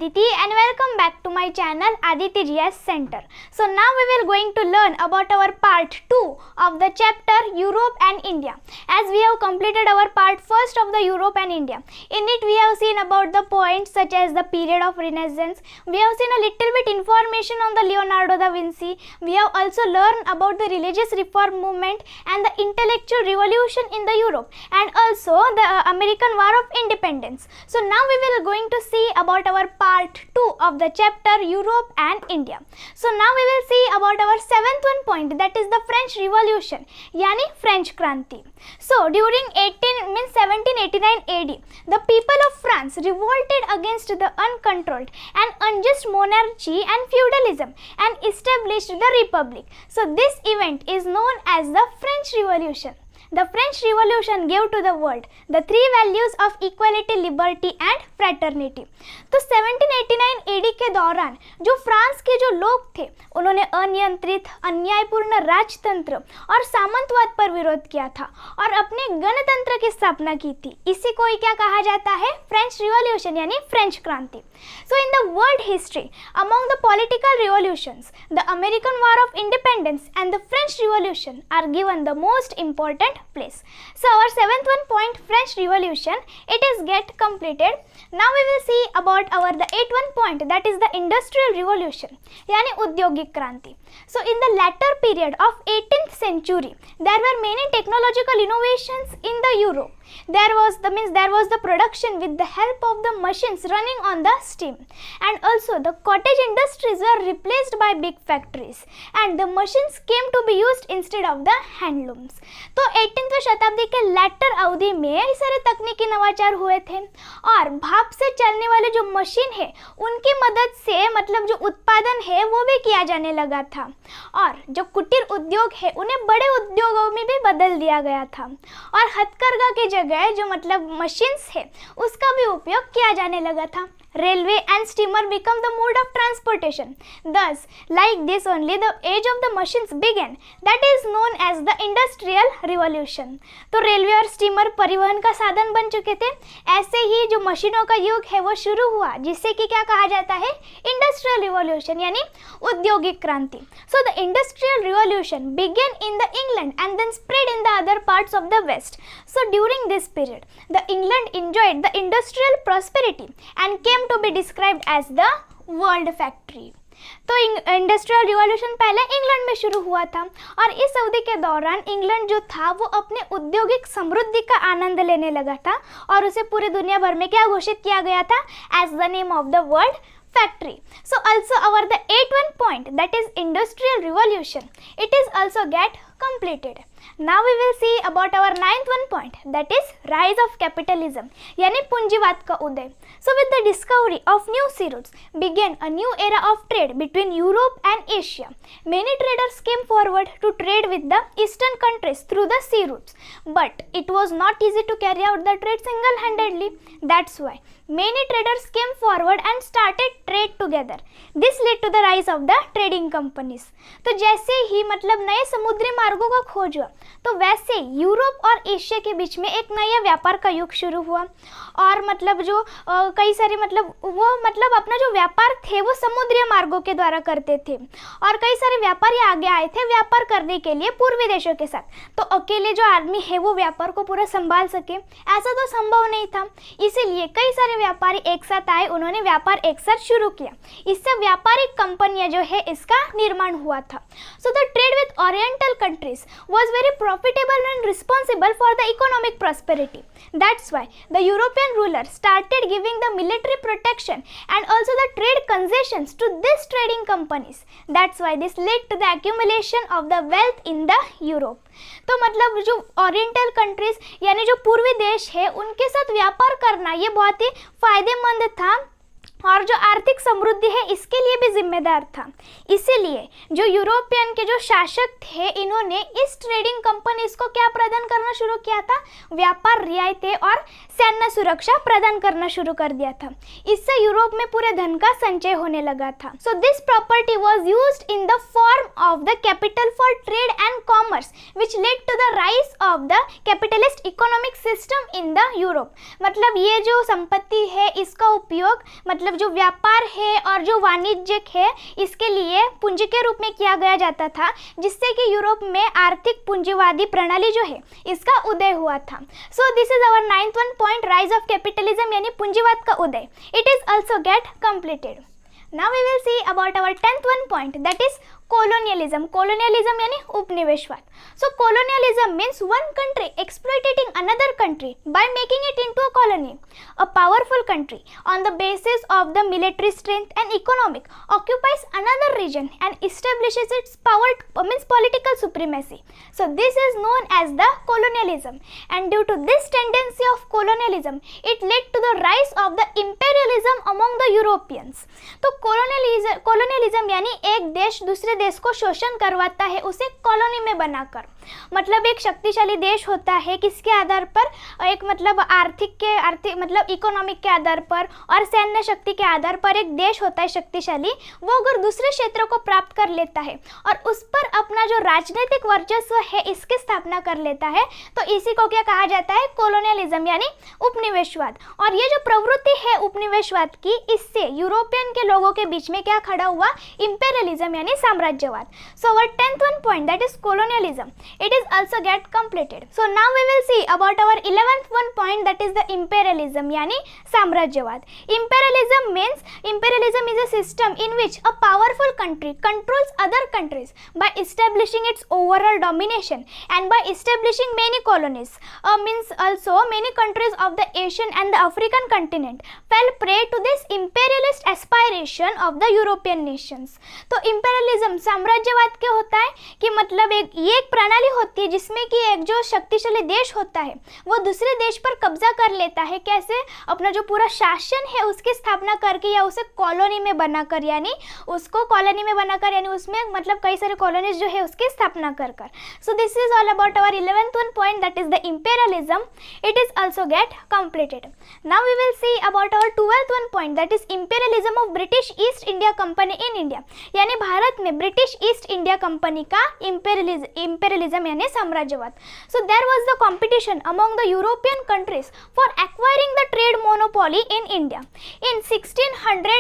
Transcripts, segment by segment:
Aditi and welcome back to my channel Aditi GS Center. So now we will going to learn about our part 2 of the chapter Europe and India. As we have completed our part first of the Europe and India. In it we have seen about the points such as the period of Renaissance. We have seen a little bit information on the Leonardo da Vinci. We have also learned about the religious reform movement and the intellectual revolution in the Europe and also the American War of Independence. So now we will going to see about our part 2 of the chapter Europe and India. So now we will see about our seventh one point, that is the French Revolution yani French Kranti. So during 1789 AD, the people of France revolted against the uncontrolled and unjust monarchy and feudalism and established the republic. So this event is known as the French Revolution. The French Revolution gave to the world the three values of equality, liberty and fraternity. तो 1789 AD के दौरान जो France के जो लोग थे उन्होंने अनियंत्रित अन्यायपूर्ण राजतंत्र और सामंतवाद पर विरोध किया था और अपने गणतंत्र की स्थापना की थी. इसी को क्या कहा जाता है? फ्रेंच रिवॉल्यूशन यानी फ्रेंच क्रांति. So in the world history, among the political revolutions, the American War of Independence and the French Revolution are given the most important place. So our seventh one point, French Revolution, it is get completed. Now we will see about our the eighth one point, that is the Industrial Revolution yani उद्योगिक क्रांति. So in the latter period of 18th century, there were many technological innovations in the Europe. There was the production with the help of the machines running on the steam, and also the cottage industries were replaced by big factories and the machines came to be used instead of the handlooms. तो 18वीं शताब्दी के letter अवधि में कई सारे तकनीकी नवाचार हुए थे और भाप से चलने वाले जो मशीन है उनकी मदद से मतलब जो उत्पादन है वो भी किया जाने लगा था और जो कुटीर उद्योग है उन्हें बड़े उद्योगों में भी बदल दिया गया था और हथकरघा की जगह जो मतलब मशीन्स है उसका भी उपयोग किया जाने लगा था. Railway and steamer become the mode of transportation. Thus, like this only the age of the machines began. That is known as the Industrial Revolution. तो रेलवे और स्टीमर परिवहन का साधन बन चुके थे. ऐसे ही जो मशीनों का युग है वो शुरू हुआ जिससे कि क्या कहा जाता है? Industrial Revolution यानी औद्योगिक क्रांति. So the Industrial Revolution began in the England and then spread in the other parts of the West. So during this period, the England enjoyed the industrial prosperity and came to be described as the world factory. तो industrial revolution पहले England में शुरू हुआ था और इस अवधि के दौरान इंग्लैंड जो था वो अपने औद्योगिक समृद्धि का आनंद लेने लगा था और उसे पूरे दुनिया भर में क्या घोषित किया गया था? As the name of the world factory. So also our the 8th one point, that is Industrial Revolution, it is also get completed. Now we will see about our 9th one point, that is rise of capitalism यानी पूंजीवाद का उदय. So with the discovery of new sea routes began a new era of trade between Europe and Asia. Many traders came forward to trade with the eastern countries through the sea routes, but it was not easy to carry out the trade single-handedly. That's why many traders came forward and started trade together. This led to the rise of the trading companies. तो जैसे ही मतलब नए समुद्री मार्गों का खोज हुआ तो वैसे यूरोप और एशिया के बीच में एक नया व्यापार का युग शुरू हुआ और मतलब जो कई सारे मतलब अपना जो व्यापार थे वो समुद्री मार्गों के द्वारा करते थे और कई सारे व्यापारी आगे आए थे व्यापार करने के लिए पूर्वी देशों के साथ. तो अकेले जो आदमी है वो व्यापार को पूरा संभाल सके ऐसा तो संभव नहीं था, इसीलिए कई सारे व्यापारी एक साथ आए, उन्होंने व्यापार एक साथ शुरू किया. इससे व्यापारिक कंपनियां जो है इसका निर्माण हुआ था. So the trade with oriental countries was very profitable and responsible for the economic prosperity. That's why the European ruler started giving the military protection and also the trade concessions to these trading companies. That's why this led to the accumulation of the wealth in the Europe. तो मतलब जो oriental countries यानी जो पूर्वी देश है उनके साथ व्यापार करना ये बहुत ही फायदेमंद था और जो आर्थिक समृद्धि है इसके लिए भी जिम्मेदार था. इसीलिए जो यूरोपियन के जो शासक थे इन्होंने इस ट्रेडिंग कंपनीज को क्या प्रदान करना शुरू किया था? व्यापार रियायतें और सैन्य सुरक्षा प्रदान करना शुरू कर दिया था. इससे यूरोप में पूरे धन का संचय होने लगा था. So this property was used in the form of the capital for trade and commerce which led to the rise of the capitalist economic system in the Europe. मतलब ये जो संपत्ति है इसका उपयोग मतलब मतलब जो व्यापार है और जो वाणिज्य है इसके लिए पूंजी के रूप में किया गया जाता था, जिससे कि यूरोप में आर्थिक पूंजीवादी प्रणाली जो है इसका उदय हुआ था। So this is our 9th one point, rise of capitalism यानी पूंजीवाद का उदय। It is also get completed. Now we will see about our 10th one point, that is colonialism. Colonialism यानी उपनिवेशवाद. So colonialism means one country exploiting another country by making it into a colony. A powerful country on the basis of the military strength and economic occupies another region and establishes its power, means political supremacy. So this is known as the colonialism, and due to this tendency of colonialism it led to the rise of the imperialism among the Europeans. तो colonialism यानी एक देश दूसरे देश को शोषण करवाता है उसे कॉलोनी में बनाकर। मतलब एक शक्तिशाली देश होता है किसके आधार पर, एक मतलब आर्थिक मतलब इकोनॉमिक के आधार पर और सैन्य शक्ति के आधार पर एक देश होता है शक्तिशाली, वो अगर दूसरे क्षेत्रों को प्राप्त कर लेता है और उस पर अपना जो राजनीतिक वर्चस्व है इसकी स्थापना कर लेता है, तो इसी को क्या कहा जाता है, कॉलोनियलिज्म यानी उपनिवेशवाद। और ये जो प्रवृत्ति है उपनिवेशवाद की, इससे यूरोपियन के लोगों के बीच में क्या खड़ा हुआ, इंपेरियलिज्म यानी साम्राज्यवाद। So our 10th one point, that is colonialism, it is also get completed. So now we will see about our 11th one point, that is the imperialism यानी साम्राज्यवाद। Imperialism is a system in which a powerful country controls other countries by establishing its overall domination and by establishing many colonies. Means also many countries of the Asian and the African continent fell prey to this imperialist aspiration of the European nations. तो imperialism साम्राज्यवाद क्या होता है कि मतलब ये एक प्रणाली होती है जिसमें कि एक जो शक्तिशाली देश होता है वो दूसरे देश पर कब्जा कर लेता है। कैसे, अपना जो पूरा शासन है उसकी स्थापना करके या उसे कॉलोनी में बनाकर, यानी उसको कॉलोनी में बनाकर यानी उसमें मतलब कई सारे कॉलोनीज जो है उसकी स्थापना कर कर। So this is all about our 11th one point, that is the imperialism. It is also get completed. Now we will see about our 12th one point, that is imperialism of British East India Company in India. यानी भारत में British East India Company का imperialism यानी साम्राज्यवाद। So there was the competition among the European countries for acquiring the trade monopoly in India. In 1600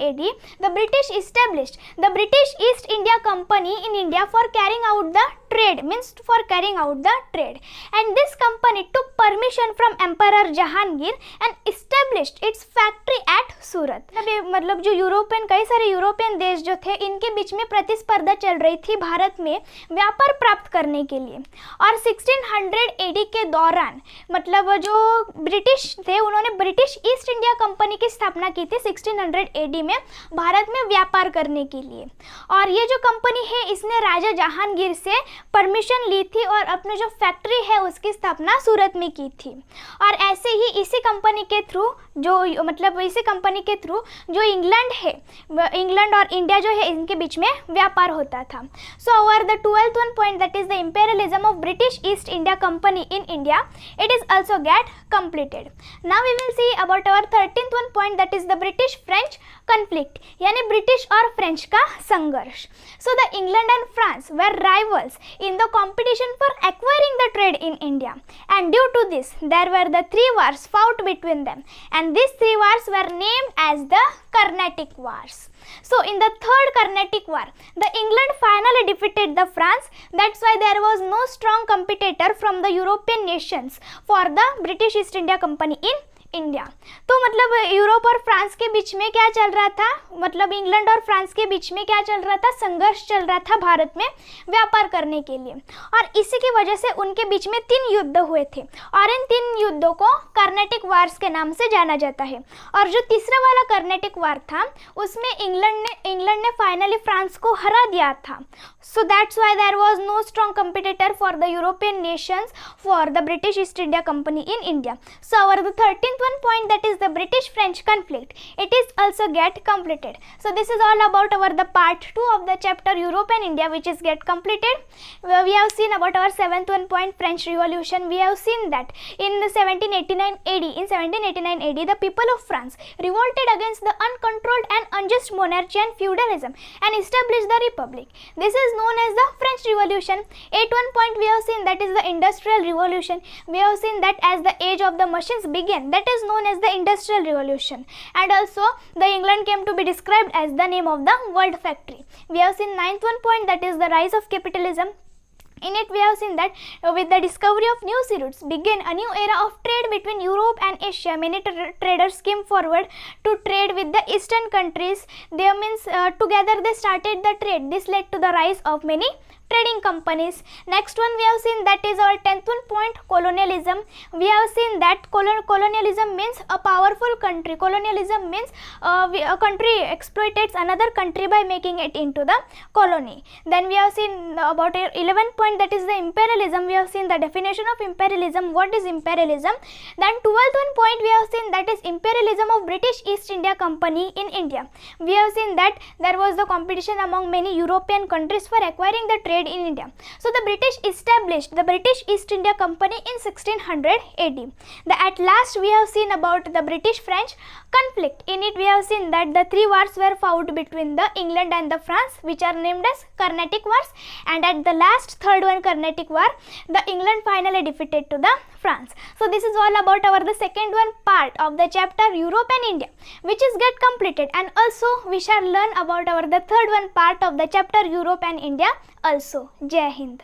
AD the British established the British East India Company in India for carrying out the trade, means for carrying out the trade, and this company took permission from Emperor Jahangir and established its factory at Surat. मतलब जो European, कई सारे European देश जो थे इनके बीच में प्रतिस्पर्धा चल रही थी भारत में व्यापार प्राप्त करने के लिए। और 1600 AD के दौरान मतलब जो ब्रिटिश थे उन्होंने ब्रिटिश ईस्ट इंडिया कंपनी की स्थापना की थी 1600 AD में भारत में व्यापार करने के लिए। और ये जो कंपनी है इसने राजा जहांगीर से परमिशन ली थी और अपने जो फैक्ट्री है उसकी स्थापना सूरत में की थी। और ऐसे ही इसी कंपनी के थ्रू जो इंग्लैंड है, इंग्लैंड और इंडिया जो है इनके बीच में व्यापार होता था। So over the 12th one point, that is the imperialism of British East India Company in India, it is also get completed. Now we will see about our 13th one point, that is the British French conflict यानी British और French का संघर्ष। So the England and France were rivals in the competition for acquiring the trade in India, and due to this there were the 3 wars fought between them, and these 3 wars were named as the Carnatic Wars. So in the third Carnatic War, the England finally defeated the France. That's why there was no strong competitor from the European nations for the British East India Company in India. तो मतलब Europe और France के बीच में क्या चल रहा था, मतलब इंग्लैंड और फ्रांस के बीच में क्या चल रहा था, संघर्ष चल रहा था भारत में व्यापार करने के लिए। और इसी की वजह से उनके बीच में 3 युद्ध हुए थे और इन 3 युद्धों को कार्नेटिक वार्स के नाम से जाना जाता है। और जो तीसरा वाला कार्नेटिक वार था उसमें इंग्लैंड ने फाइनली फ्रांस को हरा दिया था। So that's why there was no strong competitor for the European nations for the British East India Company in India. So our the 13th one point, that is the British French conflict, it is also get completed. So this is all about our the part 2 of the chapter Europe and India, which is get completed. We have seen about our 7th one point, French Revolution. We have seen that in 1789 AD the people of France revolted against the uncontrolled and unjust monarchy and feudalism and established the republic. This is known as the French Revolution. 8th one point we have seen, that is the Industrial Revolution. We have seen that as the age of the machines began, that that is known as the Industrial Revolution. And also the England came to be described as the name of the world factory. We have seen ninth one point, that is the rise of capitalism. In it we have seen that with the discovery of new sea routes began a new era of trade between Europe and Asia. Many traders came forward to trade with the eastern countries. They means together they started the trade. This led to the rise of many trading companies. Next one we have seen, that is our 10th one point, colonialism. We have seen that colonialism means a powerful country. Colonialism means a country exploits another country by making it into the colony. Then we have seen about 11th point, that is the imperialism. We have seen the definition of imperialism. What is imperialism? Then 12th one point we have seen, that is imperialism of British East India Company in India. We have seen that there was the competition among many European countries for acquiring the trade in India. So the British established the British East India Company in 1600 AD. At last we have seen about the British-French conflict. In it we have seen that the three wars were fought between the England and the France, which are named as Carnatic Wars, and at the last third one, Carnatic War, the England finally defeated to the France. So this is all about our the second one part of the chapter Europe and India, which is get completed, and also we shall learn about our the third one part of the chapter Europe and India also. Jai Hind.